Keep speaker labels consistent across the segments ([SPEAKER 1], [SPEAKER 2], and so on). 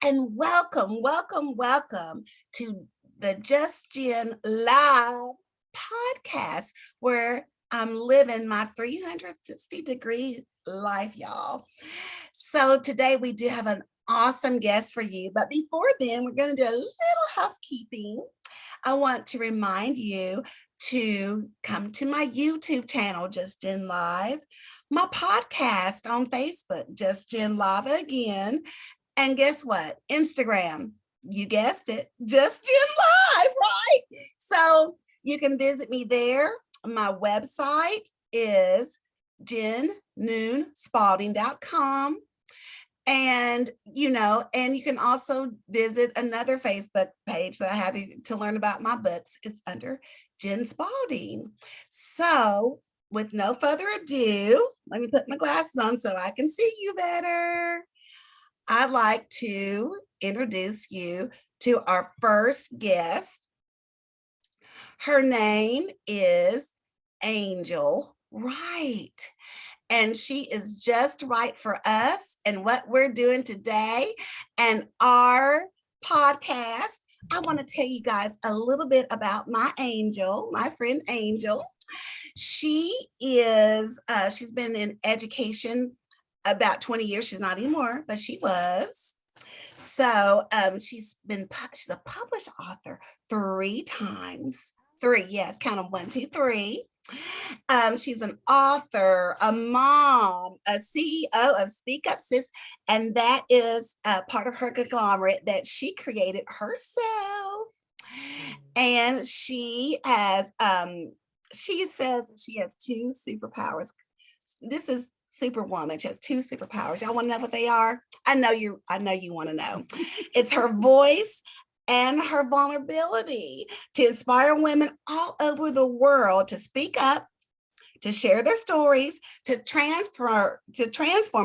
[SPEAKER 1] and welcome to the Just Jen Live podcast, where I'm living my 360-degree life, y'all. So today we do have an awesome guest for you. But before then, we're going to do a little housekeeping. I want to remind you to come to my YouTube channel, Just Jen Live, my podcast on Facebook, Just Jen Live again. And guess what? Instagram, you guessed it, Just Jen Live, right? So you can visit me there. My website is jennoonspalding.com. And, and you can also visit another Facebook page that I have to learn about my books. It's under Jen Spalding. So with no further ado, let me put my glasses on so I can see you better. I'd like to introduce you to our first guest. Her name is Angel Wright, and she is just right for us and what we're doing today and our podcast. I want to tell you guys a little bit about my Angel, my friend Angel. She is, she's been in education about 20 years. She's not anymore, but she was. So she's a published author 3 times. 3, yes, count them 1, 2, 3. She's an author, a mom, a CEO of Speak Up Sis, and that is part of her conglomerate that she created herself. And she has, she says she has 2 superpowers. This is Superwoman. She has 2 superpowers. Y'all want to know what they are? I know you want to know. It's her voice and her vulnerability to inspire women all over the world to speak up, to share their stories, to transform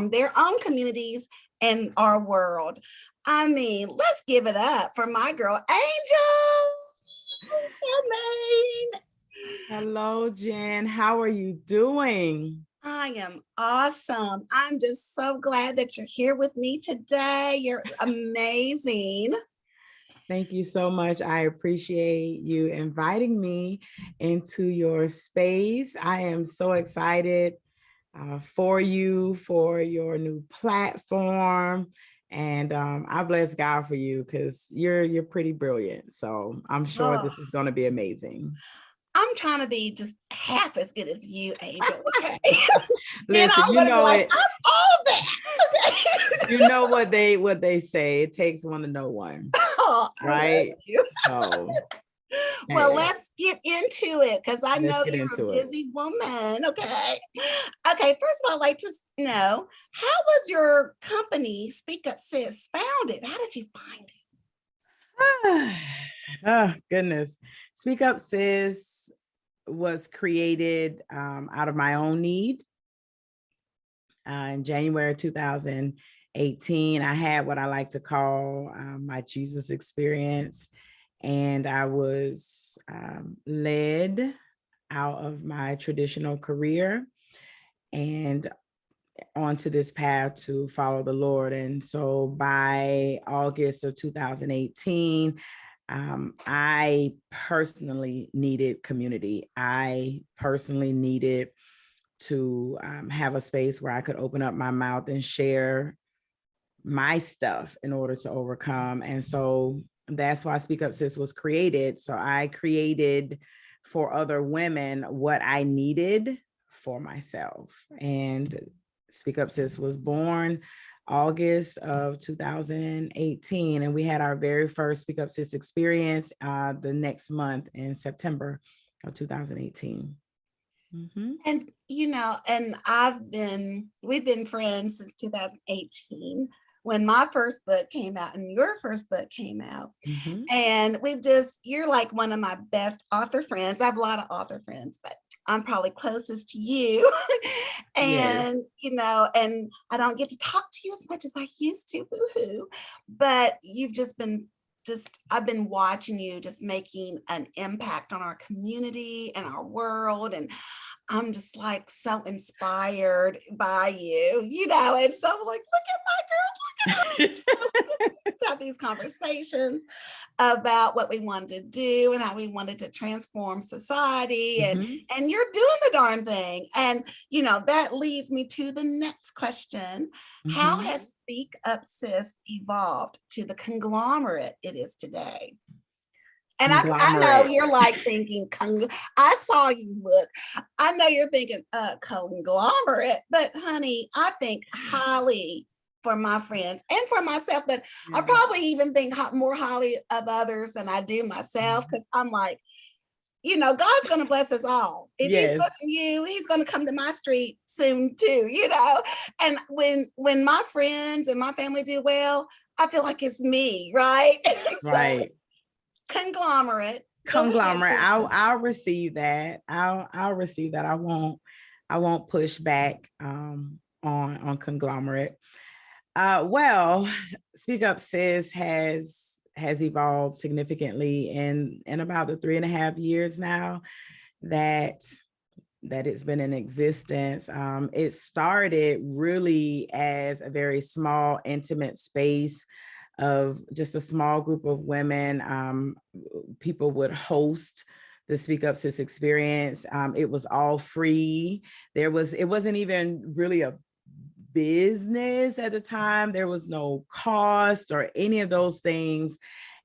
[SPEAKER 1] their own communities and our world. I mean, let's give it up for my girl, Angel. Charmaine.
[SPEAKER 2] Hello, Jen. How are you doing?
[SPEAKER 1] I am awesome. I'm just so glad that you're here with me today. You're amazing.
[SPEAKER 2] Thank you so much. I appreciate you inviting me into your space. I am so excited for you, for your new platform. And I bless God for you because you're pretty brilliant. So I'm sure this is going to be amazing.
[SPEAKER 1] I'm trying to be just half as good as you, Angel. Okay.
[SPEAKER 2] Listen,
[SPEAKER 1] I'm gonna be like, I'm all that.
[SPEAKER 2] Okay. You know what they say. It takes one to know one. Oh, right? So
[SPEAKER 1] well, let's get into it because I know you're a busy woman. Okay. Okay. First of all, I'd like to know, how was your company, Speak Up Sis, founded? How did you find it?
[SPEAKER 2] Oh, goodness. Speak Up Sis was created out of my own need. In January 2018, I had what I like to call my Jesus experience. And I was led out of my traditional career and onto this path to follow the Lord. And so by August of 2018, I personally needed community. I personally needed to have a space where I could open up my mouth and share my stuff in order to overcome. And so that's why Speak Up Sis was created. So I created for other women what I needed for myself. And Speak Up Sis was born August of 2018. And we had our very first Speak Up Sis experience the next month in September of 2018. Mm-hmm.
[SPEAKER 1] And, and we've been friends since 2018 when my first book came out and your first book came out. Mm-hmm. And you're like one of my best author friends. I have a lot of author friends, but I'm probably closest to you. And, yes. And I don't get to talk to you as much as I used to, boo-hoo. But you've just been I've been watching you just making an impact on our community and our world. And I'm just like so inspired by you, and so I'm like, look at my girl, look at her. these conversations about what we wanted to do and how we wanted to transform society. And you're doing the darn thing. And, that leads me to the next question. How has Speak Up Sis evolved to the conglomerate it is today? And I know you're like thinking, I saw you look. I know you're thinking conglomerate, but honey, I think highly for my friends and for myself, but I probably even think more highly of others than I do myself, because I'm like, God's going to bless us all. If he's blessing you, he's going to come to my street soon too, And when my friends and my family do well, I feel like it's me, right?
[SPEAKER 2] Right.
[SPEAKER 1] Conglomerate.
[SPEAKER 2] I'll receive that. I'll receive that. I won't push back on conglomerate. Well, Speak Up Sis has evolved significantly in about the 3.5 years now that it's been in existence. It started really as a very small, intimate space of just a small group of women. People would host the Speak Up Sis experience. It was all free. It wasn't even really a business at the time. There was no cost or any of those things.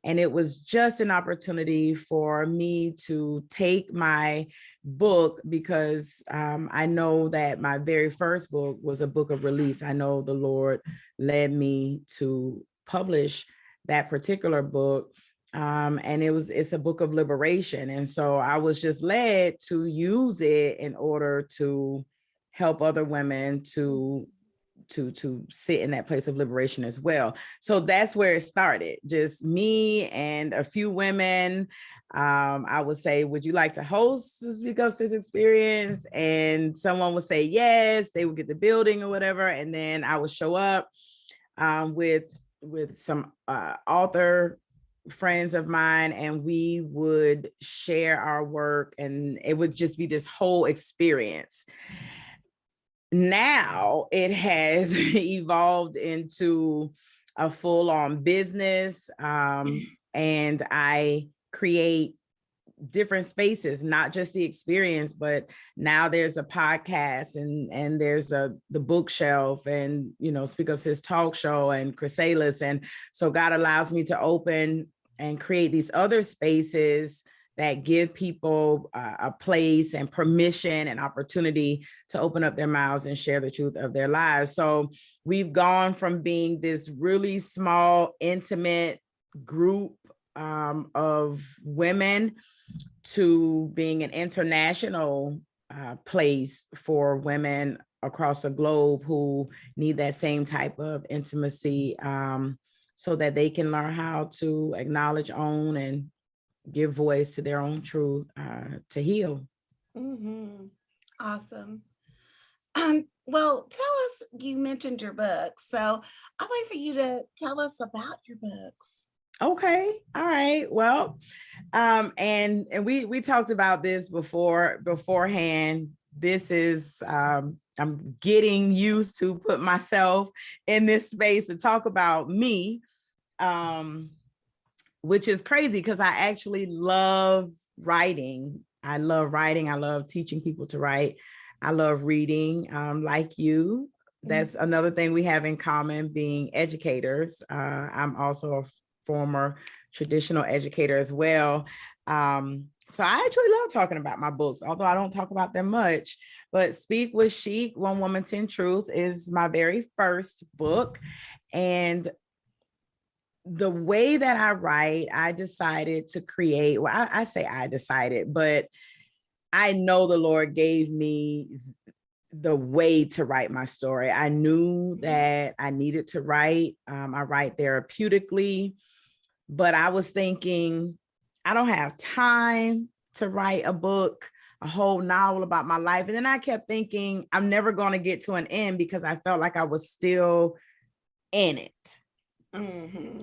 [SPEAKER 2] And it was just an opportunity for me to take my book, because I know that my very first book was a book of release. I know the Lord led me to publish that particular book. And it's a book of liberation. And so I was just led to use it in order to help other women to sit in that place of liberation as well. So that's where it started. Just me and a few women. I would say, would you like to host the Speak Up Sis experience? And someone would say yes, they would get the building or whatever. And then I would show up with some author friends of mine, and we would share our work, and it would just be this whole experience. Now it has evolved into a full-on business, and I create different spaces, not just the experience, but now there's a podcast and there's the bookshelf and, Speak Up Sis talk show and Chrysalis. And so God allows me to open and create these other spaces that give people a place and permission and opportunity to open up their mouths and share the truth of their lives. So we've gone from being this really small, intimate group of women to being an international place for women across the globe who need that same type of intimacy, so that they can learn how to acknowledge, own, and give voice to their own truth, to heal.
[SPEAKER 1] Awesome. Well, tell us, you mentioned your books, so I'd like for you to tell us about your books.
[SPEAKER 2] Okay. All right. Well, and we talked about this beforehand. This is, I'm getting used to put myself in this space to talk about me, which is crazy because I actually love writing. I love writing. I love teaching people to write. I love reading, like you. That's another thing we have in common, being educators. I'm also a former traditional educator as well. So I actually love talking about my books, although I don't talk about them much. But Speak with Chic, One Woman, 10 Truths is my very first book. And the way that I write, I decided to create, well, I say I decided, but I know the Lord gave me the way to write my story. I knew that I needed to write. I write therapeutically, but I was thinking, I don't have time to write a book, a whole novel about my life. And then I kept thinking, I'm never going to get to an end because I felt like I was still in it.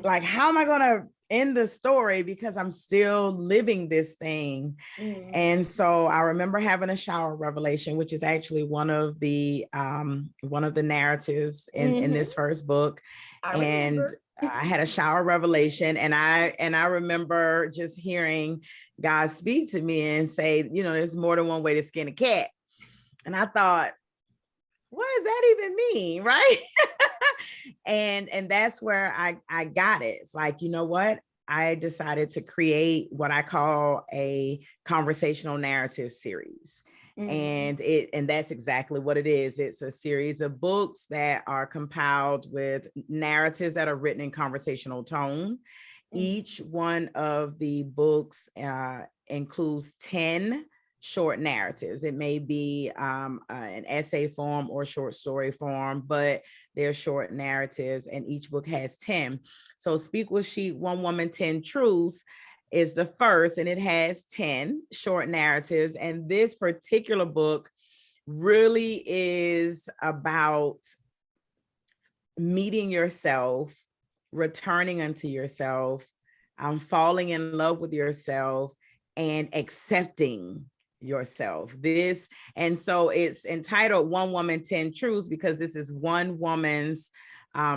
[SPEAKER 2] Like, how am I going to end the story because I'm still living this thing? And so I remember having a shower revelation, which is actually one of the narratives in this first book. And I had a shower revelation, and I remember just hearing God speak to me and say, you know, there's more than one way to skin a cat. And I thought, what does that even mean? Right. And that's where I got it. It's like, you know what? I decided to create what I call a conversational narrative series. And that's exactly what it is. It's a series of books that are compiled with narratives that are written in conversational tone. Each one of the books includes 10 short narratives. It may be an essay form or short story form, but they're short narratives, and each book has 10. So Speak with Chic, One Woman, 10 Truths is the first, and it has 10 short narratives. And this particular book really is about meeting yourself, returning unto yourself, falling in love with yourself, and accepting yourself. And so it's entitled One Woman, 10 Truths, because this is one woman's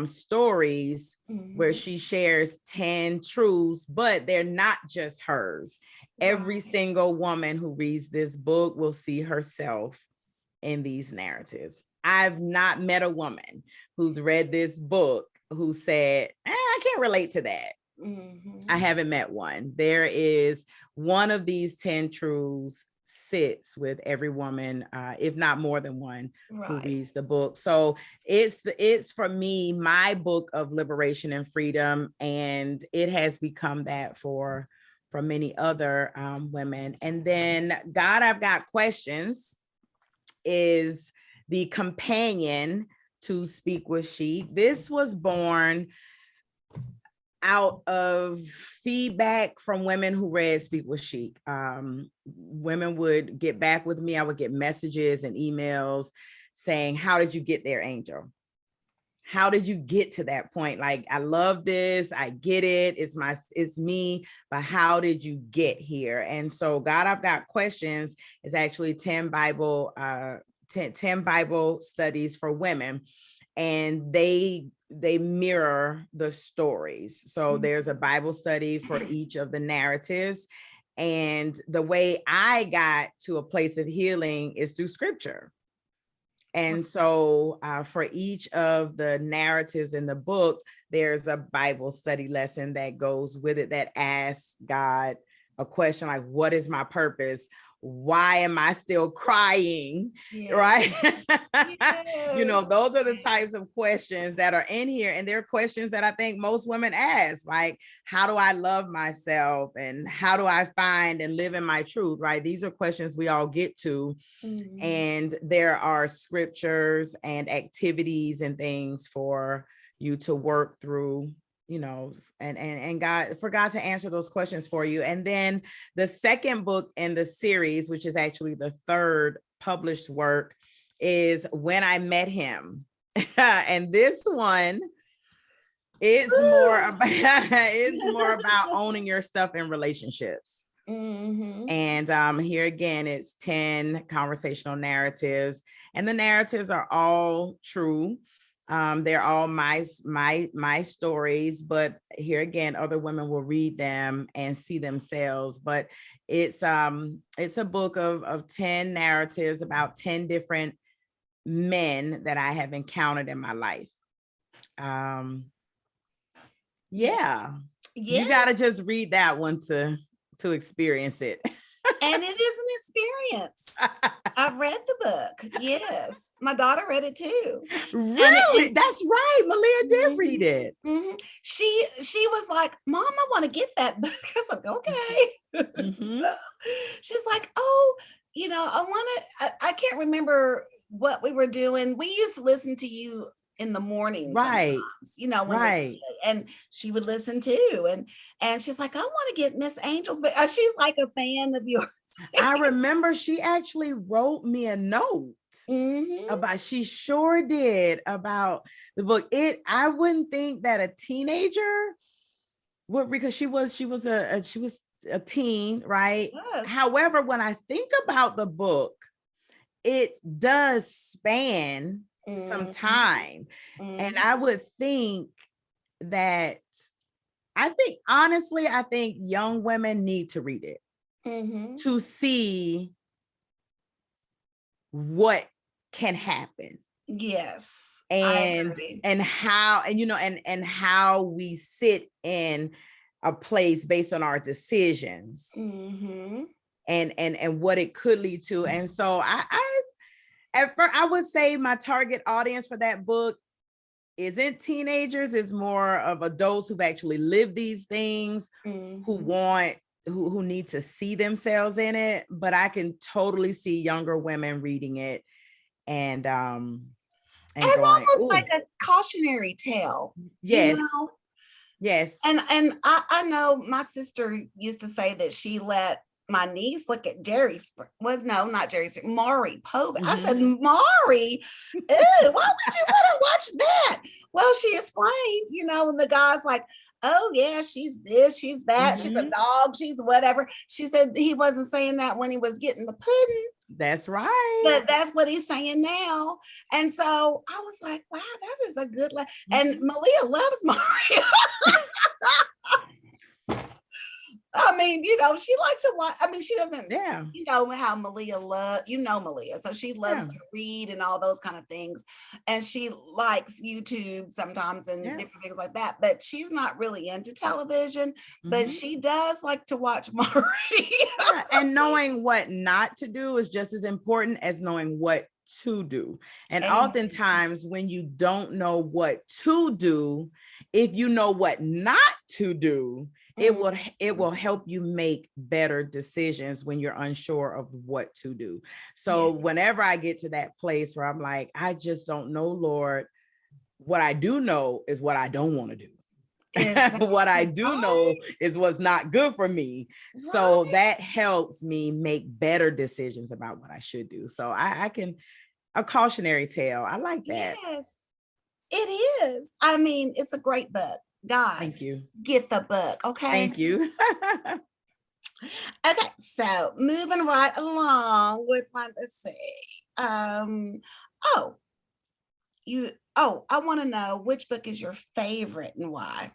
[SPEAKER 2] stories where she shares 10 truths, but they're not just hers. Every single woman who reads this book will see herself in these narratives. I've not met a woman who's read this book who said, I can't relate to that. I haven't met one. There is one of these 10 truths sits with every woman, if not more than one, who reads the book. So it's for me, my book of liberation and freedom, and it has become that for many other women. And then God, I've Got Questions is the companion to Speak with Chic. This was born out of feedback from women who read Speak with Chic. Women would get back with me. I would get messages and emails saying, how did you get there, Angel? How did you get to that point? Like, I love this. I get it. It's me, but how did you get here? And so God, I've Got Questions is actually 10 Bible studies for women. And they mirror the stories. So there's a Bible study for each of the narratives. And the way I got to a place of healing is through scripture. And so for each of the narratives in the book, there's a Bible study lesson that goes with it that asks God a question like, what is my purpose? Why am I still crying? Right? You know, those are the types of questions that are in here. And they're questions that I think most women ask, like, how do I love myself? And how do I find and live in my truth? Right? These are questions we all get to. And there are scriptures and activities and things for you to work through, you know, and God, for God to answer those questions for you. And then the second book in the series, which is actually the third published work, is When I Met Him. And this one is more about owning your stuff in relationships. And here again, it's 10 conversational narratives, and the narratives are all true. They're all my stories, but here again, other women will read them and see themselves. But it's a book of 10 narratives about 10 different men that I have encountered in my life. You got to just read that one to experience it.
[SPEAKER 1] And it is an experience. I've read the book. Yes. My daughter read it too.
[SPEAKER 2] Really? That's right. Malia did read it.
[SPEAKER 1] She was like, Mom, I want to get that book. I was like, okay. So she's like, oh, you know, I can't remember what we were doing. We used to listen to you in the morning,
[SPEAKER 2] right?
[SPEAKER 1] You know, and she would listen too, and she's like, I want to get Miss Angel's, but she's like a fan of yours.
[SPEAKER 2] I remember she actually wrote me a note about. She sure did, about the book. I wouldn't think that a teenager would, because she was a teen, right? However, when I think about the book, it does span some time. And I would think that I think, honestly, I think young women need to read it to see what can happen.
[SPEAKER 1] Yes, I
[SPEAKER 2] And
[SPEAKER 1] agree.
[SPEAKER 2] how, and and how we sit in a place based on our decisions, and what it could lead to. And so I at first I would say my target audience for that book isn't teenagers, it's more of adults who've actually lived these things, who need to see themselves in it. But I can totally see younger women reading it and
[SPEAKER 1] It's
[SPEAKER 2] going,
[SPEAKER 1] almost like
[SPEAKER 2] "Ooh,
[SPEAKER 1] a cautionary tale, you
[SPEAKER 2] yes,
[SPEAKER 1] know?
[SPEAKER 2] yes."
[SPEAKER 1] And I know my sister used to say that she let my niece look at well, no, not Jerry, Maury Povey. I said, Maury, ew, why would you let her watch that? Well, she explained, and the guy's like, oh yeah, she's this, she's that, she's a dog, she's whatever. She said he wasn't saying that when he was getting the pudding.
[SPEAKER 2] That's right.
[SPEAKER 1] But that's what he's saying now. And so I was like, wow, that is a good and Malia loves Mario. I mean, she likes to watch. I mean, she doesn't, how Malia Malia. So she loves to read and all those kind of things. And she likes YouTube sometimes and different things like that. But she's not really into television, but she does like to watch Marie.
[SPEAKER 2] And knowing what not to do is just as important as knowing what to do. And oftentimes when you don't know what to do, if you know what not to do, it will help you make better decisions when you're unsure of what to do. So whenever I get to that place where I'm like, I just don't know, Lord, what I do know is what I don't want to do. What I do know is what's not good for me. So that helps me make better decisions about what I should do. So I can, a cautionary tale. I like that.
[SPEAKER 1] Yes, it is. I mean, it's a great book. Guys,
[SPEAKER 2] thank you.
[SPEAKER 1] Get the book, okay?
[SPEAKER 2] Thank you.
[SPEAKER 1] Okay, so moving right along with my, let's see. I want to know which book is your favorite and why.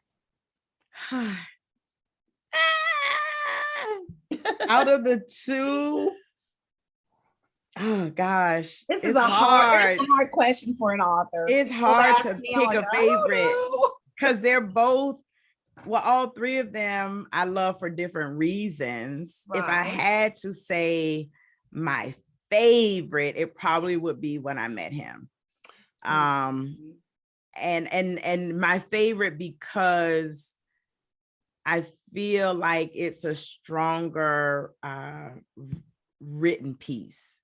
[SPEAKER 2] Out of the two, oh gosh,
[SPEAKER 1] this is a hard question for an author.
[SPEAKER 2] It's hard to pick a favorite because they're both, well, all three of them I love for different reasons. If I had to say my favorite, it probably would be When I Met Him. And my favorite because I feel like it's a stronger written piece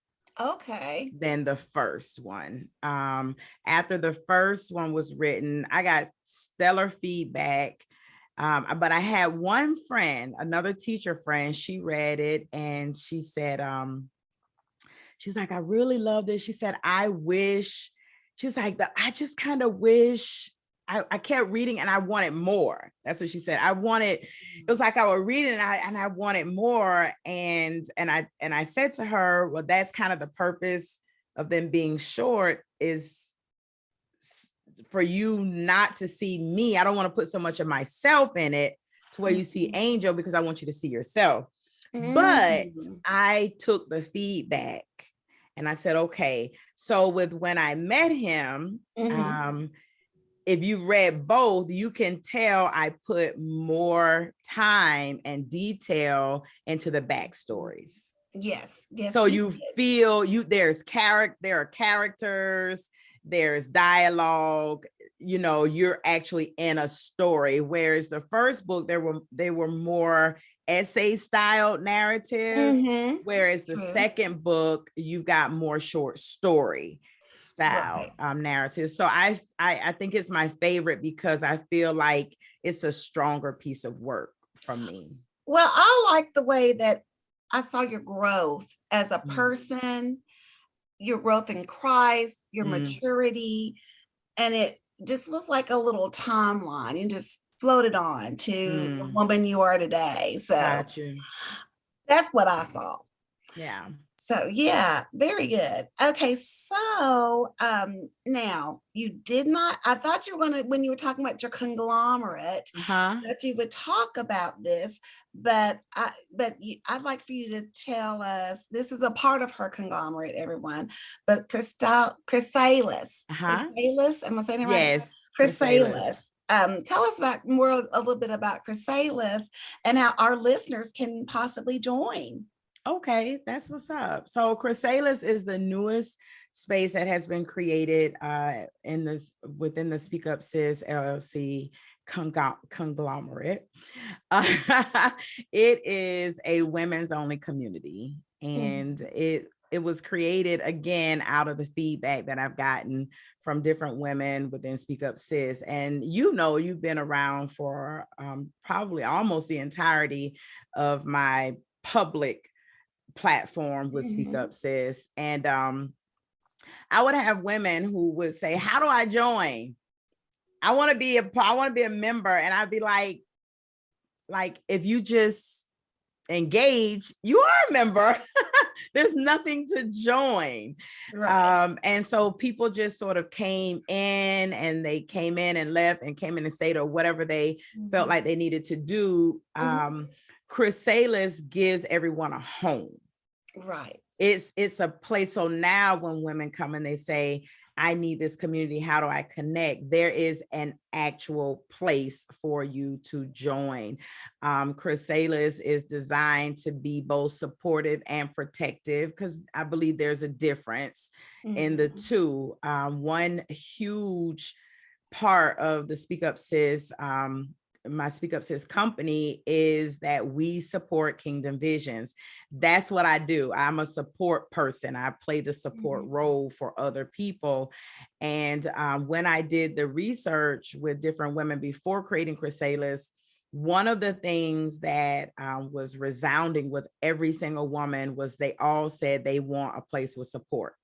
[SPEAKER 2] than the first one. After the first one was written, I got stellar feedback. But I had one friend, another teacher friend, she read it and she said, she's like, I really love this. She said, she's like, I just kind of wish I kept reading and I wanted more. That's what she said. It was like I would read it and I wanted more. And I said to her, well, that's kind of the purpose of them being short, is for you not to see me. I don't want to put so much of myself in it to where you see Angel, because I want you to see yourself. But I took the feedback and I said, okay, so with When I Met Him, if you've read both, you can tell I put more time and detail into the backstories.
[SPEAKER 1] Yes.
[SPEAKER 2] So you feel there are characters, there's dialogue, you're actually in a story. Whereas the first book, they were more essay style narratives, whereas the second book, you've got more short story style narratives. So I think it's my favorite because I feel like it's a stronger piece of work from me.
[SPEAKER 1] Well, I like the way that I saw your growth as a person, your growth in Christ, your maturity, and it just was like a little timeline. You just floated on to the woman you are today. So that's what I saw.
[SPEAKER 2] Yeah.
[SPEAKER 1] So yeah, very good. Okay, so now you did not, I thought you were gonna, when you were talking about your conglomerate,
[SPEAKER 2] Uh-huh.
[SPEAKER 1] that you would talk about this, I'd like for you to tell us, this is a part of her conglomerate, everyone, but
[SPEAKER 2] Uh-huh.
[SPEAKER 1] Chrysalis, am I saying it right?
[SPEAKER 2] Yes, Chrysalis.
[SPEAKER 1] Chrysalis. Tell us about more, a little bit about Chrysalis and how our listeners can possibly join.
[SPEAKER 2] Okay, that's what's up. So Chrysalis is the newest space that has been created in this within the Speak Up Sis LLC conglomerate. It is a women's only community, and
[SPEAKER 1] Mhm.
[SPEAKER 2] it was created again out of the feedback that I've gotten from different women within Speak Up Sis. And you've been around for probably almost the entirety of my public platform with Speak
[SPEAKER 1] Mhm.
[SPEAKER 2] Up Sis. And I would have women who would say, "How do I join? I want to be a member." And I'd be like, if you just engage, you are a member. There's nothing to join.
[SPEAKER 1] Right.
[SPEAKER 2] And so people just sort of came in, and they came in and left, and came in and stayed, or whatever they felt
[SPEAKER 1] Mhm.
[SPEAKER 2] like they needed to do.
[SPEAKER 1] Mhm.
[SPEAKER 2] Chrysalis gives everyone a home.
[SPEAKER 1] Right.
[SPEAKER 2] It's a place. So now when women come and they say, "I need this community, how do I connect?" There is an actual place for you to join. Chrysalis is designed to be both supportive and protective, because I believe there's a difference in the
[SPEAKER 1] Mhm.
[SPEAKER 2] two. One huge part of the Speak Up Sis, my Speak Up Sis company, is that we support Kingdom Visions. That's what I do. I'm a support person. I play the support
[SPEAKER 1] Mhm.
[SPEAKER 2] role for other people. And when I did the research with different women before creating Chrysalis, one of the things that was resounding with every single woman was they all said they want a place with support.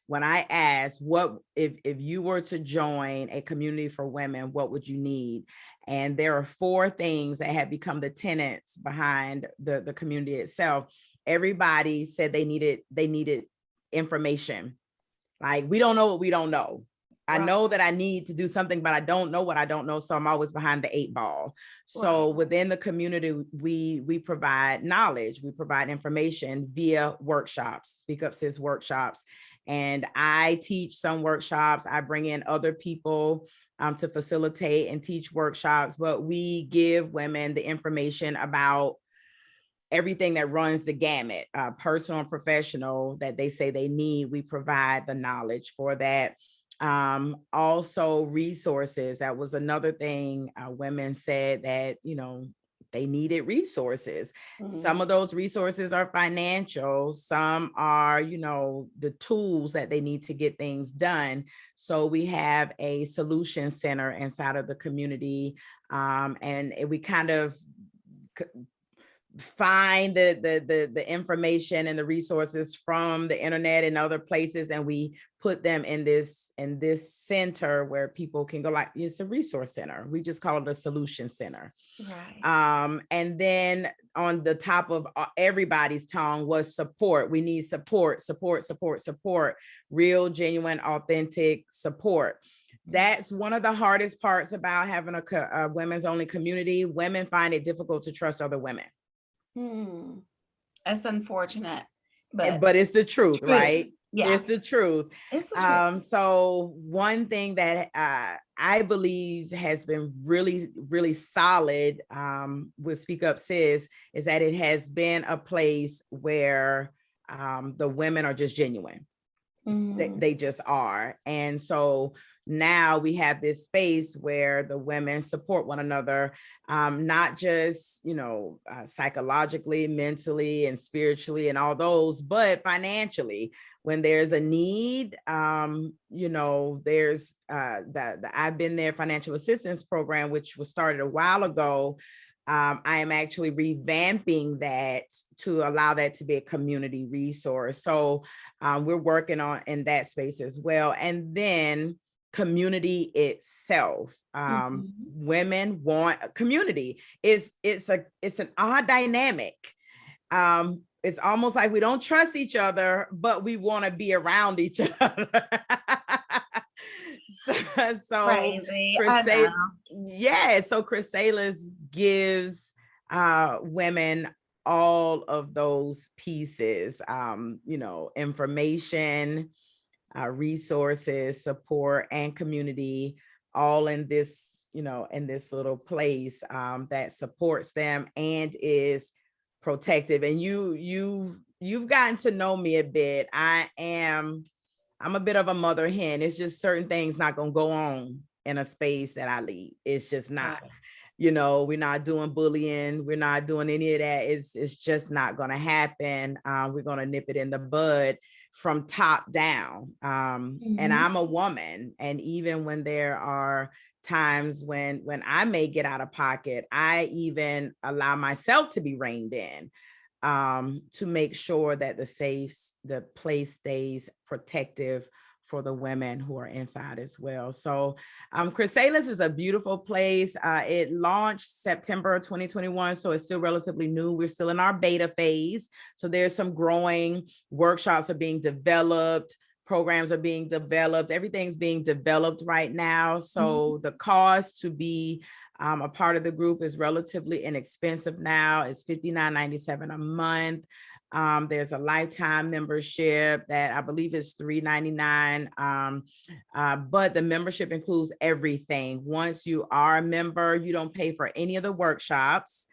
[SPEAKER 2] When I asked, what if you were to join a community for women, what would you need? And there are four things that have become the tenets behind the community itself. Everybody said they needed information. Like, we don't know what we don't know. I
[SPEAKER 1] Right.
[SPEAKER 2] know that I need to do something, but I don't know what I don't know. So I'm always behind the 8 ball.
[SPEAKER 1] Right.
[SPEAKER 2] So within the community, we provide knowledge, we provide information via workshops, Speak Up Sis workshops. And I teach some workshops. I bring in other people to facilitate and teach workshops, but we give women the information about everything that runs the gamut, personal and professional, that they say they need. We provide the knowledge for that. Also resources. That was another thing. Women said that, they needed resources. Some
[SPEAKER 1] Mhm.
[SPEAKER 2] of those resources are financial. Some are, the tools that they need to get things done. So we have a solution center inside of the community. And we kind of find the information and the resources from the internet and other places, and we put them in this center where people can go. Like, it's a resource center. We just call it a solution center.
[SPEAKER 1] Right.
[SPEAKER 2] And then on the top of everybody's tongue was support. We need support, support, support, support, real, genuine, authentic support. That's one of the hardest parts about having a women's only community. Women find it difficult to trust other women.
[SPEAKER 1] Hmm. That's unfortunate, but
[SPEAKER 2] But it's the truth,
[SPEAKER 1] true.
[SPEAKER 2] right?
[SPEAKER 1] Yeah,
[SPEAKER 2] It's the truth.
[SPEAKER 1] it's the truth.
[SPEAKER 2] So one thing that I believe has been really, really solid with Speak Up Sis is that it has been a place where the women are just genuine.
[SPEAKER 1] Mhm.
[SPEAKER 2] They just are. And so now we have this space where the women support one another, not just, psychologically, mentally, and spiritually, and all those, but financially. When there's a need, there's the I've Been There financial assistance program, which was started a while ago. I am actually revamping that to allow that to be a community resource. So we're working on in that space as well. And then community itself.
[SPEAKER 1] Mhm.
[SPEAKER 2] Women want a community. It's an odd dynamic. it's almost like we don't trust each other, but we want to be around each other. so
[SPEAKER 1] Crazy. I
[SPEAKER 2] Chrysalis,
[SPEAKER 1] know.
[SPEAKER 2] yeah, so Chrysalis gives women all of those pieces, information, resources, support, and community, all in this, in this little place that supports them and is protective. And you've gotten to know me a bit. I'm a bit of a mother hen. It's just certain things not gonna go on in a space that I lead. It's just not.
[SPEAKER 1] Right.
[SPEAKER 2] We're not doing bullying. We're not doing any of that. It's just not gonna happen. We're gonna nip it in the bud from top down. And
[SPEAKER 1] Mhm.
[SPEAKER 2] I'm a woman, and even when there are times when I may get out of pocket, I even allow myself to be reined in, to make sure that the place stays protective for the women who are inside as well. So Chrysalis is a beautiful place. It launched September 2021, so it's still relatively new. We're still in our beta phase. So there's some growing, workshops are being developed, programs are being developed, everything's being developed right now. So the cost to be a part of the group is relatively inexpensive now. It's $59.97 a month. There's a lifetime membership that I believe is $3.99. But the membership includes everything. Once you are a member, you don't pay for any of the workshops.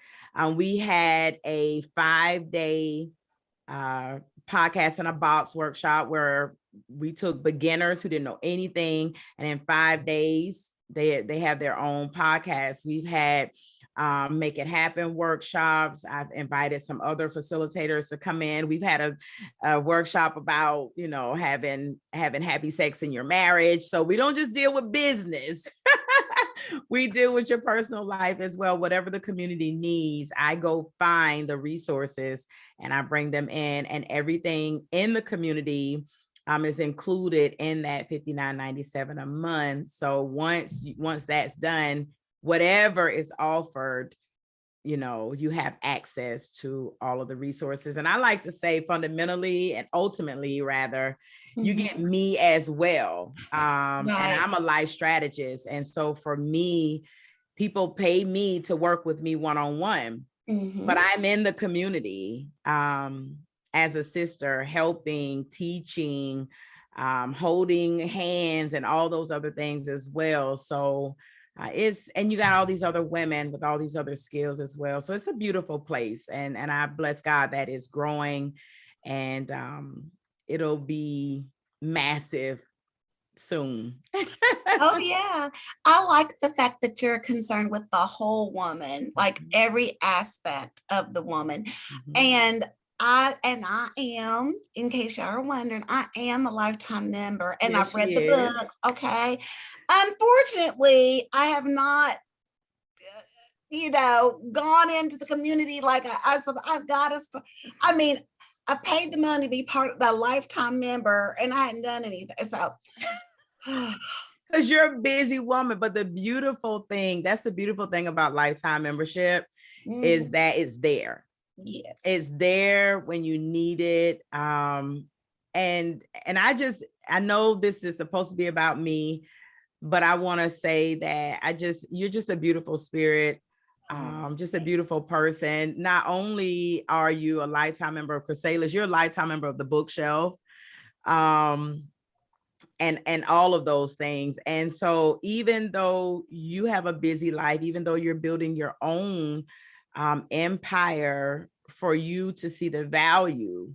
[SPEAKER 2] We had a 5-day podcast in a box workshop where we took beginners who didn't know anything, and in 5 days they have their own podcast. We've had make it happen workshops. I've invited some other facilitators to come in. We've had a workshop about having happy sex in your marriage. So we don't just deal with business. We deal with your personal life as well. Whatever the community needs, I go find the resources and I bring them in, and everything in the community is included in that $59.97 a month. So once that's done, whatever is offered, you have access to all of the resources. And I like to say fundamentally and ultimately, rather, you get me as well. And
[SPEAKER 1] Right.
[SPEAKER 2] I'm a life strategist. And so for me, people pay me to work with me one-on-one, but I'm in the community as a sister, helping, teaching, holding hands, and all those other things as well. So and you got all these other women with all these other skills as well. So it's a beautiful place, and I bless God that it's growing, and it'll be massive soon.
[SPEAKER 1] Oh yeah. I like the fact that you're concerned with the whole woman, like every aspect of the woman. And I am, in case y'all are wondering, I am a lifetime member and
[SPEAKER 2] Yes,
[SPEAKER 1] I've read
[SPEAKER 2] she
[SPEAKER 1] the
[SPEAKER 2] is.
[SPEAKER 1] books. Okay. Unfortunately, I have not, gone into the community like I said. I've got us to, I mean, I've paid the money to be part of the lifetime member and I hadn't done anything. So
[SPEAKER 2] because you're a busy woman. But that's the beautiful thing about lifetime membership is that it's there.
[SPEAKER 1] Yes.
[SPEAKER 2] It's there when you need it. And I know this is supposed to be about me, but I want to say that you're just a beautiful spirit, just a beautiful person. Not only are you a lifetime member of Chrysalis, you're a lifetime member of the bookshelf. And all of those things. And so even though you have a busy life, even though you're building your own empire, for you to see the value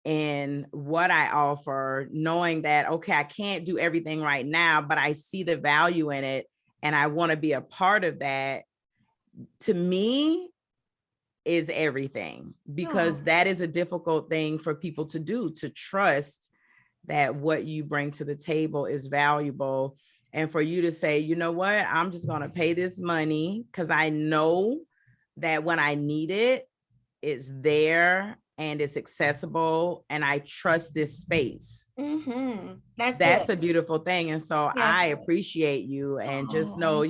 [SPEAKER 2] in what I offer, knowing that, okay, I can't do everything right now, but I see the value in it and I want to be a part of that, to me is everything, because that is a difficult thing for people to do, to trust that what you bring to the table is valuable. And for you to say, you know what, I'm just going to pay this money because I know that when I need it, it's there and it's accessible, and I trust this space.
[SPEAKER 1] That's
[SPEAKER 2] a beautiful thing. And so I
[SPEAKER 1] Yes.
[SPEAKER 2] appreciate you, and just know,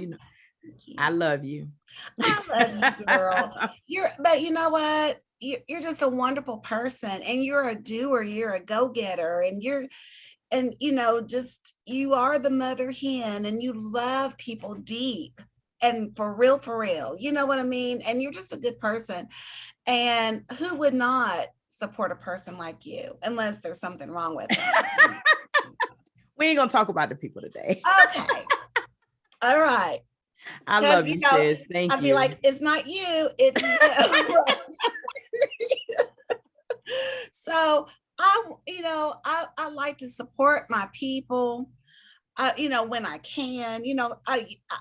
[SPEAKER 1] Thank you.
[SPEAKER 2] I love you.
[SPEAKER 1] I love you, girl. But you know what? You're just a wonderful person, and you're a doer. You're a go-getter, and just you are the mother hen, and you love people deep and for real, for real. You know what I mean? And you're just a good person. And who would not support a person like you unless there's something wrong with them?
[SPEAKER 2] We ain't gonna talk about the people today.
[SPEAKER 1] Okay. All right.
[SPEAKER 2] I
[SPEAKER 1] Because
[SPEAKER 2] love you, sis. Thank
[SPEAKER 1] I'd be
[SPEAKER 2] you.
[SPEAKER 1] like, it's not you, it's you. So I like to support my people, when I can.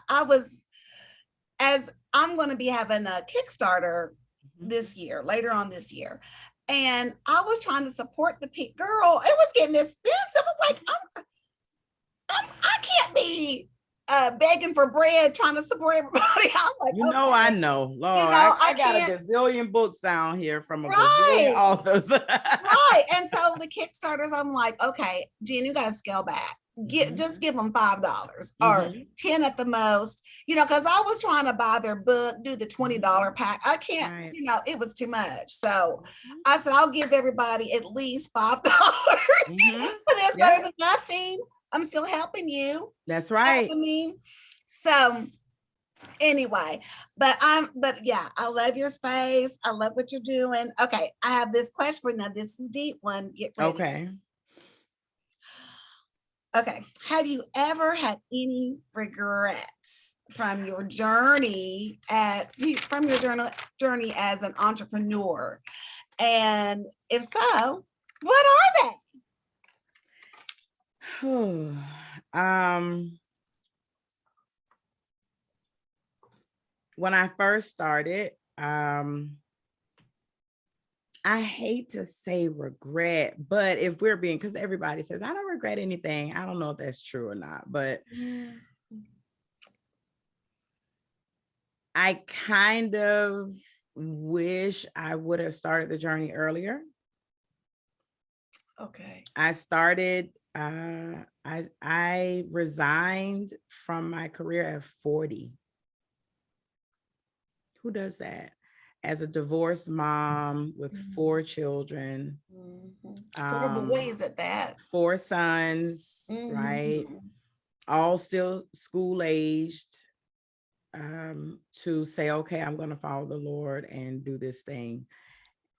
[SPEAKER 1] I was, as I'm going to be having a Kickstarter this year, later on this year. And I was trying to support the girl. It was getting expensive. I was like, I can't be begging for bread, trying to support everybody. I'm like,
[SPEAKER 2] I know, Lord, I got a gazillion books down here from a gazillion authors.
[SPEAKER 1] Right. And so the Kickstarters, I'm like, okay, Jen, you got to scale back. Just give them $5 or 10 at the most, because I was trying to buy their book, do the $20 pack. I can't,
[SPEAKER 2] Right.
[SPEAKER 1] It was too much. So I said, I'll give everybody at least $5. But it's better than nothing. I'm still helping you.
[SPEAKER 2] That's right.
[SPEAKER 1] I mean, so anyway, but yeah, I love your space. I love what you're doing. Okay, I have this question. Now, this is a deep one. Get ready. Okay. Have you ever had any regrets from your journey as an entrepreneur? And if so, what are
[SPEAKER 2] they? When I first started, I hate to say regret, but if we're being, because everybody says, I don't regret anything. I don't know if that's true or not, but I kind of wish I would have started the journey earlier.
[SPEAKER 1] Okay.
[SPEAKER 2] I started, I resigned from my career at 40. Who does that? As a divorced mom with 4 children,
[SPEAKER 1] 4 boys at that,
[SPEAKER 2] 4 sons, right? All still school aged, to say, okay, I'm going to follow the Lord and do this thing.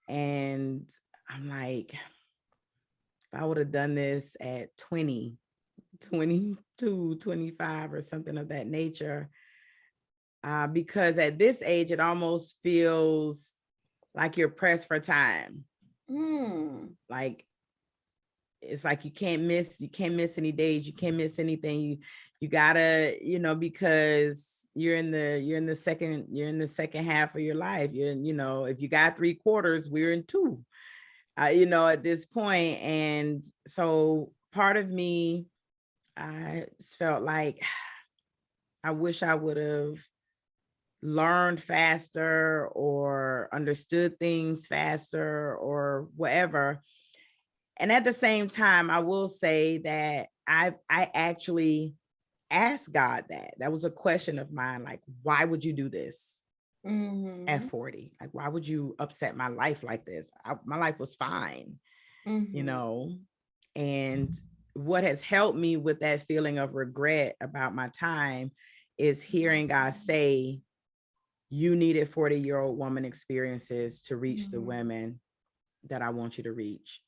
[SPEAKER 2] And I'm like, if I would have done this at 20, 22, 25 or something of that nature, because at this age, it almost feels like you're pressed for time. Like, it's like you can't miss any days. You can't miss anything. You gotta, because you're in the second half of your life. If you got 3/4, we're in 2, at this point. And so part of me, I felt like I wish I would have learned faster or understood things faster or whatever. And at the same time, I will say that I actually asked God that. That was a question of mine. Like, why would you do this at 40? Like, why would you upset my life like this? My life was fine, and what has helped me with that feeling of regret about my time is hearing God say, you needed 40-year-old woman experiences to reach the women that I want you to reach.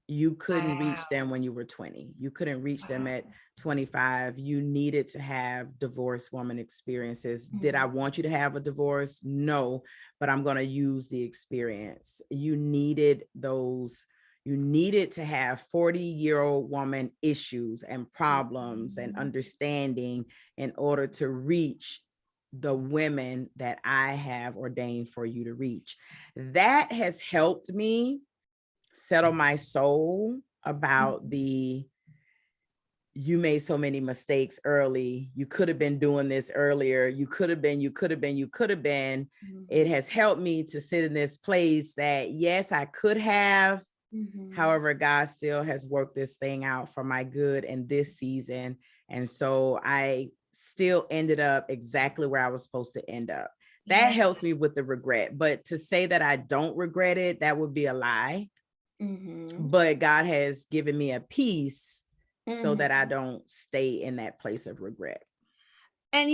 [SPEAKER 2] You couldn't reach them when you were 20. You couldn't reach them at 25. You needed to have divorced woman experiences. Did I want you to have a divorce? No, but I'm going to use the experience. You needed to have 40-year-old woman issues and problems and understanding in order to reach the women that I have ordained for you to reach. That has helped me settle my soul about you made so many mistakes early. You could have been doing this earlier. You could have been. It has helped me to sit in this place that, yes, I could have. However, God still has worked this thing out for my good in this season. And so I still ended up exactly where I was supposed to end up. That
[SPEAKER 1] Yeah.
[SPEAKER 2] helps me with the regret. But to say that I don't regret it, that would be a lie.
[SPEAKER 1] Mm-hmm.
[SPEAKER 2] But God has given me a peace so that I
[SPEAKER 1] Mm-hmm.
[SPEAKER 2] don't stay in that place of regret.
[SPEAKER 1] And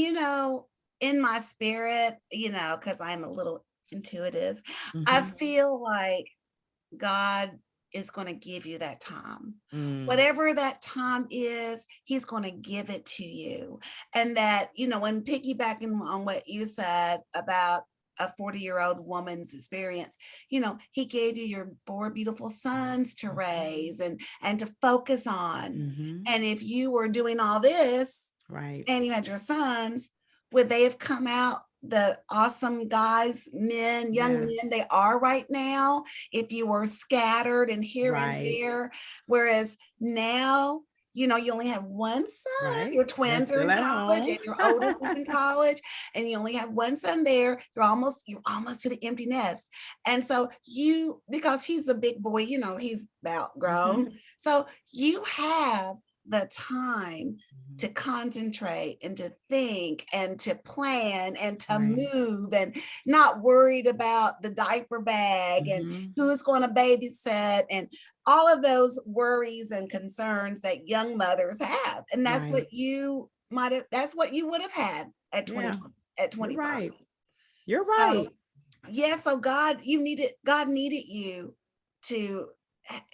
[SPEAKER 1] in my spirit, because I'm a little intuitive, I
[SPEAKER 2] Mhm.
[SPEAKER 1] feel like God is going to give you that time.
[SPEAKER 2] Mm.
[SPEAKER 1] Whatever that time is, he's going to give it to you. And that, when piggybacking on what you said about a 40-year-old woman's experience, he gave you your 4 beautiful sons to raise and to focus on.
[SPEAKER 2] Mhm.
[SPEAKER 1] And if you were doing all this,
[SPEAKER 2] Right.
[SPEAKER 1] and you had your sons, would they have come out the awesome guys, men, young
[SPEAKER 2] Yeah.
[SPEAKER 1] men they are right now if you were scattered and here and
[SPEAKER 2] Right.
[SPEAKER 1] there? Whereas now, you only have one son.
[SPEAKER 2] Right.
[SPEAKER 1] Your
[SPEAKER 2] They're
[SPEAKER 1] twins are
[SPEAKER 2] still
[SPEAKER 1] in
[SPEAKER 2] at
[SPEAKER 1] college
[SPEAKER 2] home.
[SPEAKER 1] and your oldest is in college, and you only have one son there. You're almost to the empty nest. And so because he's a big boy, he's about grown.
[SPEAKER 2] Mhm.
[SPEAKER 1] So you have the time
[SPEAKER 2] Mhm.
[SPEAKER 1] to concentrate and to think and to plan and to
[SPEAKER 2] Right.
[SPEAKER 1] move, and not worried about the diaper bag and
[SPEAKER 2] Mhm.
[SPEAKER 1] who's going to babysit and all of those worries and concerns that young mothers have. And that's
[SPEAKER 2] Right.
[SPEAKER 1] what that's what you would have had at
[SPEAKER 2] Yeah.
[SPEAKER 1] 20, at
[SPEAKER 2] You're
[SPEAKER 1] 25.
[SPEAKER 2] right. You're
[SPEAKER 1] So
[SPEAKER 2] right.
[SPEAKER 1] yeah, so God needed you to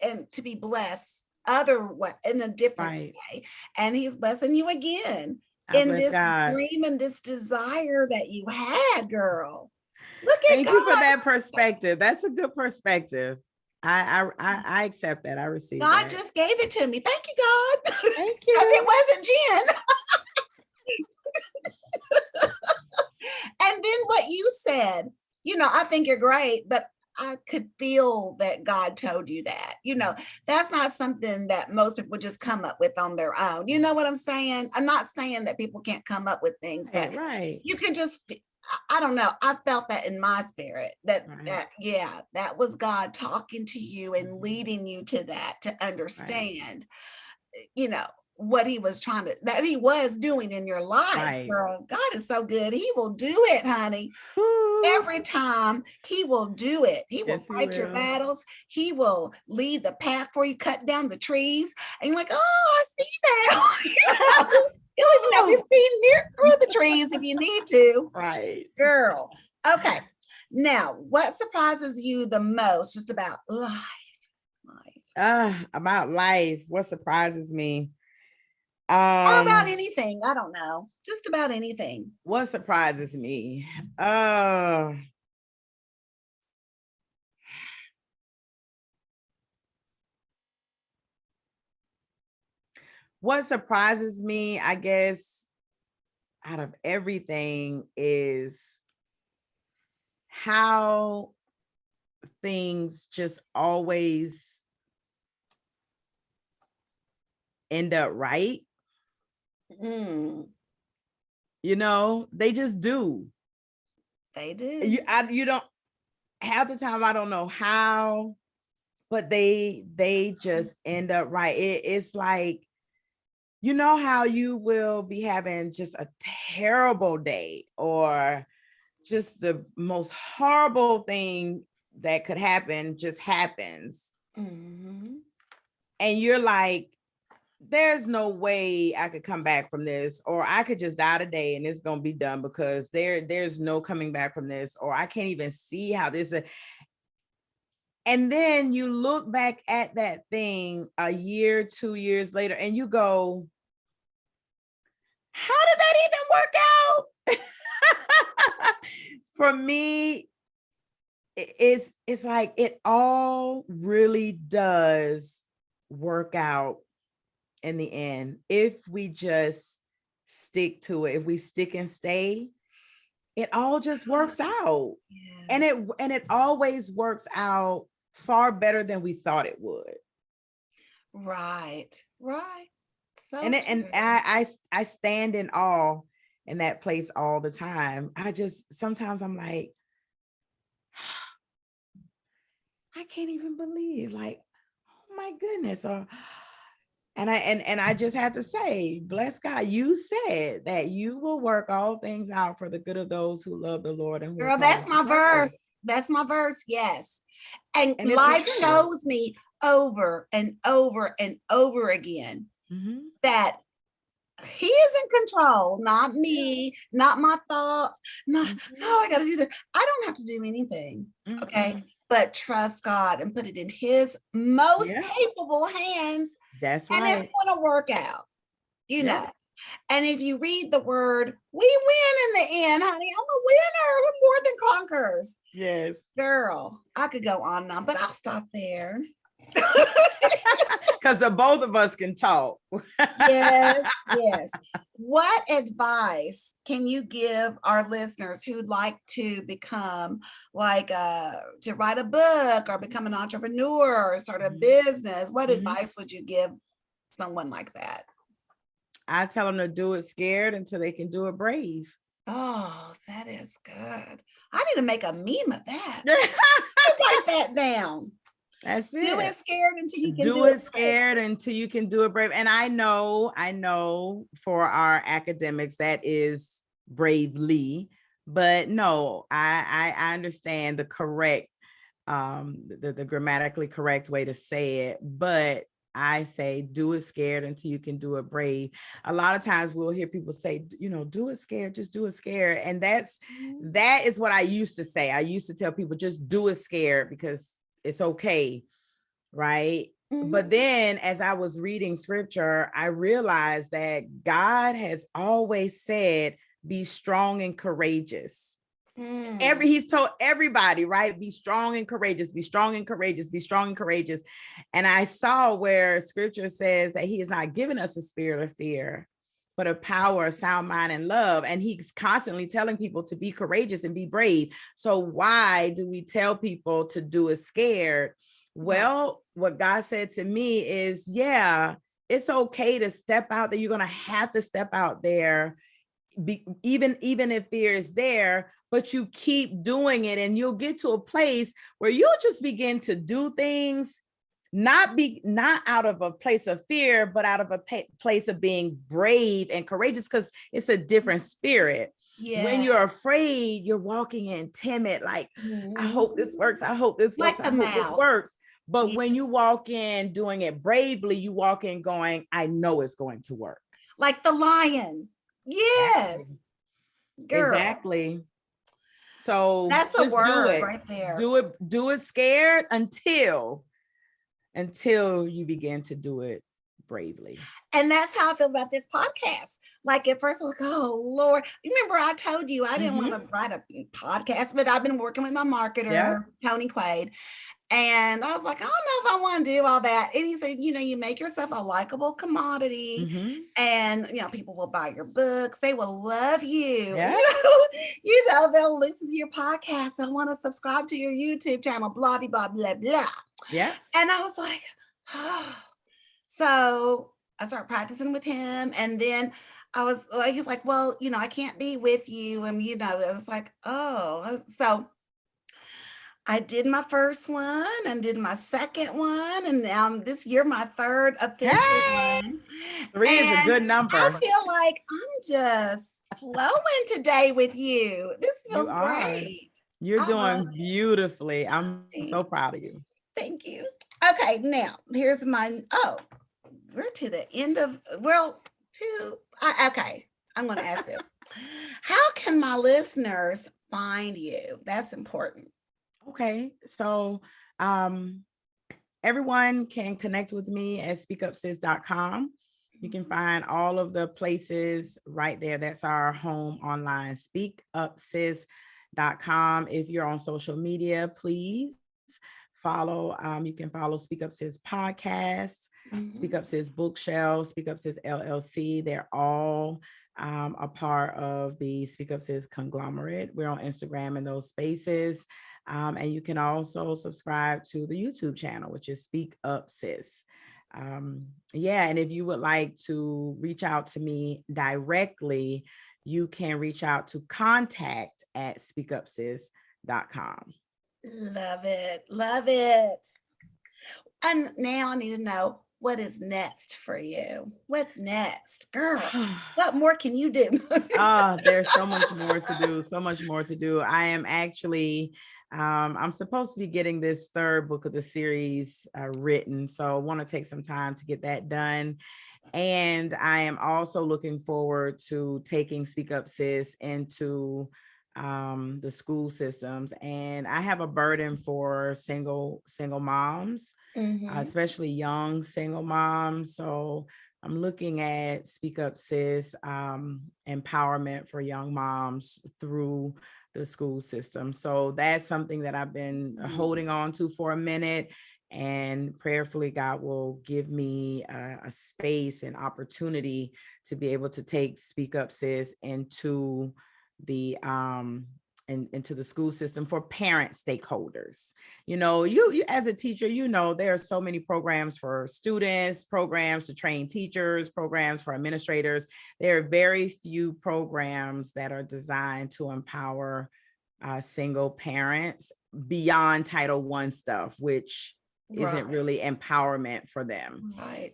[SPEAKER 1] and to be blessed other way, in a different
[SPEAKER 2] Right.
[SPEAKER 1] way. And he's blessing you again
[SPEAKER 2] I
[SPEAKER 1] in
[SPEAKER 2] bless
[SPEAKER 1] this
[SPEAKER 2] God.
[SPEAKER 1] dream and this desire that you had, girl. Look at
[SPEAKER 2] Thank you for
[SPEAKER 1] God.
[SPEAKER 2] that perspective. That's a good perspective. I accept that. I receive
[SPEAKER 1] God
[SPEAKER 2] that.
[SPEAKER 1] just gave it to me. Thank you, God.
[SPEAKER 2] Thank
[SPEAKER 1] Because it
[SPEAKER 2] you.
[SPEAKER 1] wasn't Jen. And then what you said, I think you're great, but I could feel that God told you that. That's not something that most people just come up with on their own. You know what I'm saying? I'm not saying that people can't come up with things,
[SPEAKER 2] Right,
[SPEAKER 1] but
[SPEAKER 2] right.
[SPEAKER 1] you can just, I don't know. I felt that in my spirit
[SPEAKER 2] Right.
[SPEAKER 1] yeah, that was God talking to you and
[SPEAKER 2] Mhm.
[SPEAKER 1] leading you to that, to
[SPEAKER 2] Right.
[SPEAKER 1] understand, you know, what that he was doing in your life,
[SPEAKER 2] Right.
[SPEAKER 1] girl. God is so good. He will do it, honey.
[SPEAKER 2] Whew.
[SPEAKER 1] Every time he will do it. He will
[SPEAKER 2] Yes, he
[SPEAKER 1] fight your
[SPEAKER 2] will.
[SPEAKER 1] battles. He will lead the path for you, cut down the trees. And you're like, oh, I see now. He'll even have you
[SPEAKER 2] Oh,
[SPEAKER 1] see near through the trees if you need to.
[SPEAKER 2] right.
[SPEAKER 1] Girl. Okay. Now, what surprises you the most just about life?
[SPEAKER 2] About life. What surprises me?
[SPEAKER 1] Or about
[SPEAKER 2] Um,
[SPEAKER 1] anything. I don't know. Just about anything.
[SPEAKER 2] what surprises me? Uh, what surprises me, I guess, out of everything is how things just always end up right.
[SPEAKER 1] Mm,
[SPEAKER 2] They just do.
[SPEAKER 1] they do.
[SPEAKER 2] You don't half the time I don't know how, but they just end up right. It's like, how you will be having just a terrible day or just the most horrible thing that could happen just happens.
[SPEAKER 1] Mm-hmm.
[SPEAKER 2] And you're like, there's no way I could come back from this, or I could just die today and it's going to be done because there's no coming back from this, or I can't even see how this is. And then you look back at that thing a year, 2 years later, and you go, how did that even work out? For me, it's like it all really does work out in the end if we just stick to it. If we stick and stay, it all just works out.
[SPEAKER 1] Yeah.
[SPEAKER 2] And it always works out far better than we thought it would.
[SPEAKER 1] Right. Right. So
[SPEAKER 2] And
[SPEAKER 1] true.
[SPEAKER 2] I stand in awe in that place all the time. I just sometimes I'm like, I can't even believe, like, oh my goodness, or And I just have to say, bless God, you said that you will work all things out for the good of those who love the Lord and who are
[SPEAKER 1] Girl,
[SPEAKER 2] called
[SPEAKER 1] that's
[SPEAKER 2] to
[SPEAKER 1] my verse.
[SPEAKER 2] purpose.
[SPEAKER 1] That's my verse. Yes. And
[SPEAKER 2] And it's the
[SPEAKER 1] life
[SPEAKER 2] truth.
[SPEAKER 1] shows me over and over and over again
[SPEAKER 2] Mhm.
[SPEAKER 1] that he is in control, not
[SPEAKER 2] Yeah.
[SPEAKER 1] me, not my thoughts. No,
[SPEAKER 2] Mhm.
[SPEAKER 1] I got to do this. I don't have to do anything. Okay.
[SPEAKER 2] Mm-mm.
[SPEAKER 1] But trust God and put it in his most
[SPEAKER 2] Yeah,
[SPEAKER 1] capable hands,
[SPEAKER 2] that's
[SPEAKER 1] and it's
[SPEAKER 2] right.
[SPEAKER 1] going to work out, you
[SPEAKER 2] Yeah.
[SPEAKER 1] know. And if you read the word, we win in the end, honey. I'm a winner. We're more than conquerors.
[SPEAKER 2] Yes.
[SPEAKER 1] Girl, I could go on and on, but I'll stop there.
[SPEAKER 2] Because the both of us can talk.
[SPEAKER 1] Yes, yes. What advice can you give our listeners who'd like to become like to write a book or become an entrepreneur or start a
[SPEAKER 2] Mhm.
[SPEAKER 1] business? What
[SPEAKER 2] Mhm.
[SPEAKER 1] advice would you give someone like that?
[SPEAKER 2] I tell them to do it scared until they can do it brave.
[SPEAKER 1] Oh, that is good. I need to make a meme of that. Write that down.
[SPEAKER 2] That's
[SPEAKER 1] Do
[SPEAKER 2] it.
[SPEAKER 1] it scared until you can
[SPEAKER 2] Do
[SPEAKER 1] do it
[SPEAKER 2] it
[SPEAKER 1] brave.
[SPEAKER 2] scared until you can do it brave. And I know for our academics that is bravely, but no, I understand the correct the grammatically correct way to say it, but I say do it scared until you can do it brave. A lot of times we'll hear people say, do it scared, just do it scared. And that is what I used to say. I used to tell people just do it scared because it's okay, right? But
[SPEAKER 1] Mhm.
[SPEAKER 2] then as I was reading scripture, I realized that God has always said, be strong and courageous.
[SPEAKER 1] Mm.
[SPEAKER 2] He's told everybody, right? Be strong and courageous, be strong and courageous, be strong and courageous. And I saw where scripture says that he has not given us a spirit of fear, but a power, a sound mind, and love. And he's constantly telling people to be courageous and be brave. So why do we tell people to do it scared?
[SPEAKER 1] Right.
[SPEAKER 2] Well, what God said to me is, yeah, it's okay to step out there. You're going to have to step out there, even if fear is there, but you keep doing it and you'll get to a place where you'll just begin to do things not out of a place of fear, but out of a place of being brave and courageous, because it's a different spirit. When
[SPEAKER 1] Yeah.
[SPEAKER 2] you're afraid, you're walking in timid, like, I
[SPEAKER 1] Mhm.
[SPEAKER 2] hope this works, I hope this works,
[SPEAKER 1] Like
[SPEAKER 2] I
[SPEAKER 1] the
[SPEAKER 2] hope this
[SPEAKER 1] mouse.
[SPEAKER 2] works. But
[SPEAKER 1] Yes.
[SPEAKER 2] when you walk in doing it bravely, you walk in going, I know it's going to work.
[SPEAKER 1] Like the lion.
[SPEAKER 2] Exactly.
[SPEAKER 1] Yes, girl.
[SPEAKER 2] Exactly. So
[SPEAKER 1] That's a
[SPEAKER 2] just do
[SPEAKER 1] word
[SPEAKER 2] it.
[SPEAKER 1] right there.
[SPEAKER 2] Do it scared until you begin to do it bravely.
[SPEAKER 1] And that's how I feel about this podcast. Like at first, I'm like, oh Lord. Remember, I told you I didn't want
[SPEAKER 2] Mm-hmm.
[SPEAKER 1] to write a podcast, but I've been working with my
[SPEAKER 2] Yeah.
[SPEAKER 1] marketer, Tony Quaid. And I was like, I don't know if I want to do all that. And he said, you make yourself a likable commodity,
[SPEAKER 2] Mm-hmm.
[SPEAKER 1] and people will buy your books. They will love you.
[SPEAKER 2] Yeah.
[SPEAKER 1] They'll listen to your podcast. They'll want to subscribe to your YouTube channel, blah blah blah blah.
[SPEAKER 2] Yeah.
[SPEAKER 1] And I was like, oh. So I started practicing with him, and then I was like, he's like, well, I can't be with you, and it was like, oh, so I did my first one and did my second one, and now this year my third official
[SPEAKER 2] Hey,
[SPEAKER 1] one.
[SPEAKER 2] 3 is a
[SPEAKER 1] And
[SPEAKER 2] good
[SPEAKER 1] I
[SPEAKER 2] number.
[SPEAKER 1] feel like I'm just flowing today with you. This
[SPEAKER 2] You
[SPEAKER 1] feels
[SPEAKER 2] are.
[SPEAKER 1] great.
[SPEAKER 2] You're
[SPEAKER 1] I love
[SPEAKER 2] doing beautifully. I'm
[SPEAKER 1] it.
[SPEAKER 2] so proud of you.
[SPEAKER 1] Thank you. Okay, now here's my, we're to the end of, well, okay, I'm going to ask this. How can my listeners find you? That's important.
[SPEAKER 2] Okay. So everyone can connect with me at speakupsis.com. You can find all of the places right there. That's our home online, speakupsis.com. If you're on social media, please follow. You can follow Speak Up Sis podcast, Speak
[SPEAKER 1] Mhm.
[SPEAKER 2] Up Sis bookshelf, Speak Up Sis LLC. They're all a part of the Speak Up Sis conglomerate. We're on Instagram in those spaces. And you can also subscribe to the YouTube channel, which is Speak Up Sis. Yeah, and if you would like to reach out to me directly, you can reach out to contact@speakupsis.com.
[SPEAKER 1] Love it. Love it. And now I need to know, what is next for you? What's next, girl? What more can you do?
[SPEAKER 2] There's so much more to do, so much more to do. I am actually, I'm supposed to be getting this third book of the series written. So I want to take some time to get that done. And I am also looking forward to taking Speak Up Sis into the school systems. And I have a burden for single moms,
[SPEAKER 1] Mhm.
[SPEAKER 2] especially young single moms. So I'm looking at Speak Up Sis, empowerment for young moms through the school system. So that's something that I've been holding on to for a minute. And prayerfully, God will give me a space and opportunity to be able to take Speak Up Sis into the into the school system for parent stakeholders. You as a teacher, there are so many programs for students, programs to train teachers, programs for administrators. There are very few programs that are designed to empower single parents beyond Title I stuff, which isn't
[SPEAKER 1] Right.
[SPEAKER 2] really empowerment for them.
[SPEAKER 1] Right.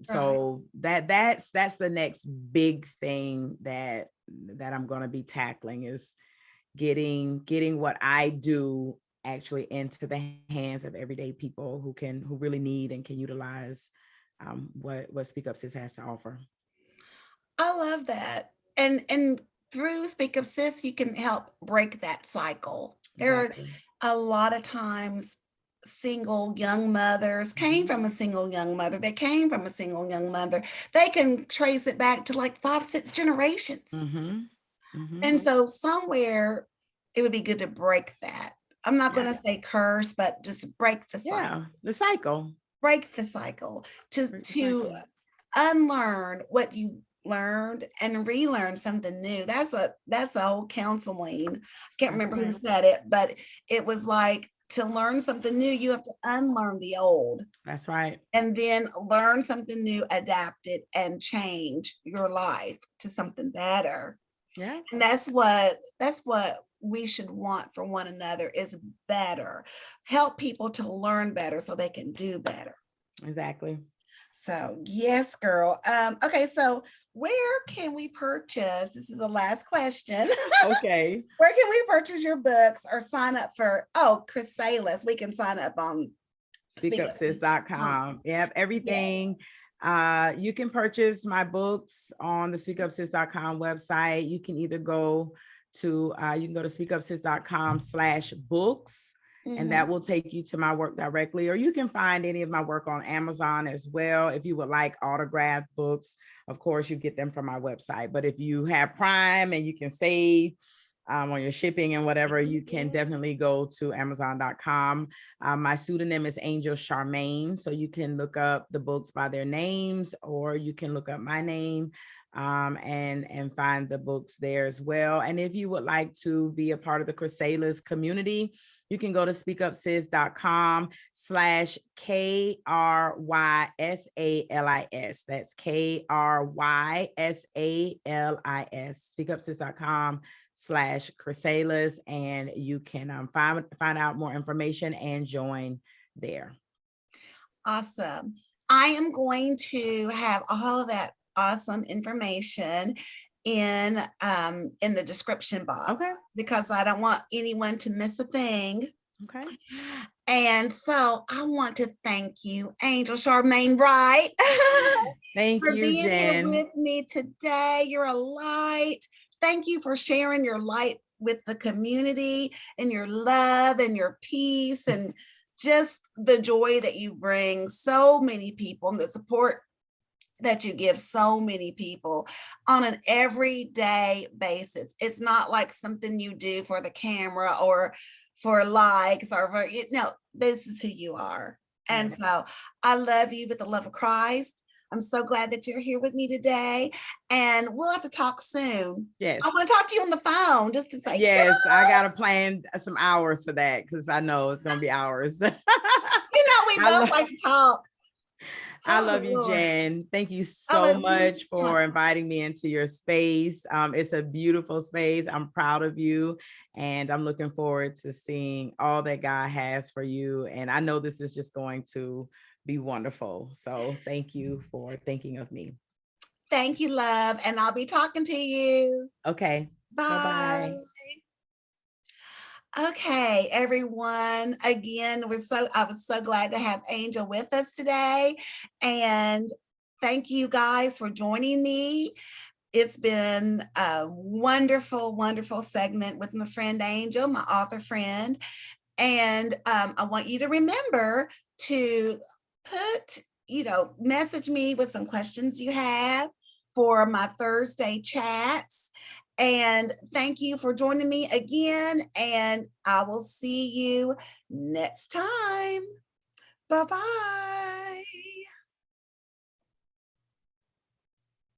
[SPEAKER 2] So that's the next big thing that I'm going to be tackling, is getting what I do actually into the hands of everyday people who really need and can utilize what Speak Up Sis has to offer.
[SPEAKER 1] I love that. And through Speak Up Sis, you can help break that cycle. There are
[SPEAKER 2] Exactly.
[SPEAKER 1] a lot of times single young mothers came from a single young mother. They came from a single young mother. They can trace it back to like 5, 6 generations. And so somewhere it would be good to break that. I'm not going to
[SPEAKER 2] Yeah.
[SPEAKER 1] say curse, but just break the cycle.
[SPEAKER 2] Yeah. The cycle.
[SPEAKER 1] Break the cycle to unlearn what you learned and relearn something new. That's a whole counseling. I can't remember who said it, but it was like, to learn something new, you have to unlearn the old.
[SPEAKER 2] That's right.
[SPEAKER 1] And then learn something new, adapt it, and change your life to something better.
[SPEAKER 2] Yeah.
[SPEAKER 1] And that's what we should want for one another, is better. Help people to learn better so they can do better.
[SPEAKER 2] Exactly.
[SPEAKER 1] So yes, girl. Okay, so where can we purchase? This is the last question.
[SPEAKER 2] Okay.
[SPEAKER 1] Where can we purchase your books or sign up for? Oh, Chrysalis. We can sign up on
[SPEAKER 2] speakupsis.com. Yep, everything. You can purchase my books on the speakupsis.com website. You can either go to speakupsis.com/books. And that will take you to my work directly, or you can find any of my work on Amazon as well. If you would like autographed books, of course, you get them from my website. But if you have Prime and you can save on your shipping and whatever, you can definitely go to Amazon.com. My pseudonym is Angel Charmaine, so you can look up the books by their names, or you can look up my name and find the books there as well. And if you would like to be a part of the Chrysalis community, you can go to speakupsis.com/KRYSALIS. That's KRYSALIS. Speakupsis.com/Chrysalis, and you can find out more information and join there.
[SPEAKER 1] Awesome. I am going to have all of that awesome information in the description box, because I don't want anyone to miss a thing.
[SPEAKER 2] Okay.
[SPEAKER 1] And so I want to thank you, Angel Charmaine Wright,
[SPEAKER 2] thank
[SPEAKER 1] for
[SPEAKER 2] you,
[SPEAKER 1] being
[SPEAKER 2] Jen.
[SPEAKER 1] here with me today. You're a light. Thank you for sharing your light with the community, and your love and your peace, and just the joy that you bring so many people, and the support that you give so many people on an everyday basis. It's not like something you do for the camera or for likes or for, this is who you are. And so I love you with the love of Christ. I'm so glad that you're here with me today, and we'll have to talk soon.
[SPEAKER 2] Yes.
[SPEAKER 1] I want to talk to you on the phone just to say,
[SPEAKER 2] yes, I got to plan some hours for that, because I know it's going to be hours.
[SPEAKER 1] We both like to talk.
[SPEAKER 2] I love you, Jen. Thank you so much for inviting me into your space. It's a beautiful space. I'm proud of you, and I'm looking forward to seeing all that God has for you. And I know this is just going to be wonderful. So thank you for thinking of me.
[SPEAKER 1] Thank you, love. And I'll be talking to you.
[SPEAKER 2] Okay.
[SPEAKER 1] Bye.
[SPEAKER 2] Bye-bye.
[SPEAKER 1] Okay, everyone. Again, I was so glad to have Angel with us today. And thank you guys for joining me. It's been a wonderful, wonderful segment with my friend Angel, my author friend. And I want you to remember to message me with some questions you have for my Thursday chats. And thank you for joining me again. And I will see you next time. Bye-bye.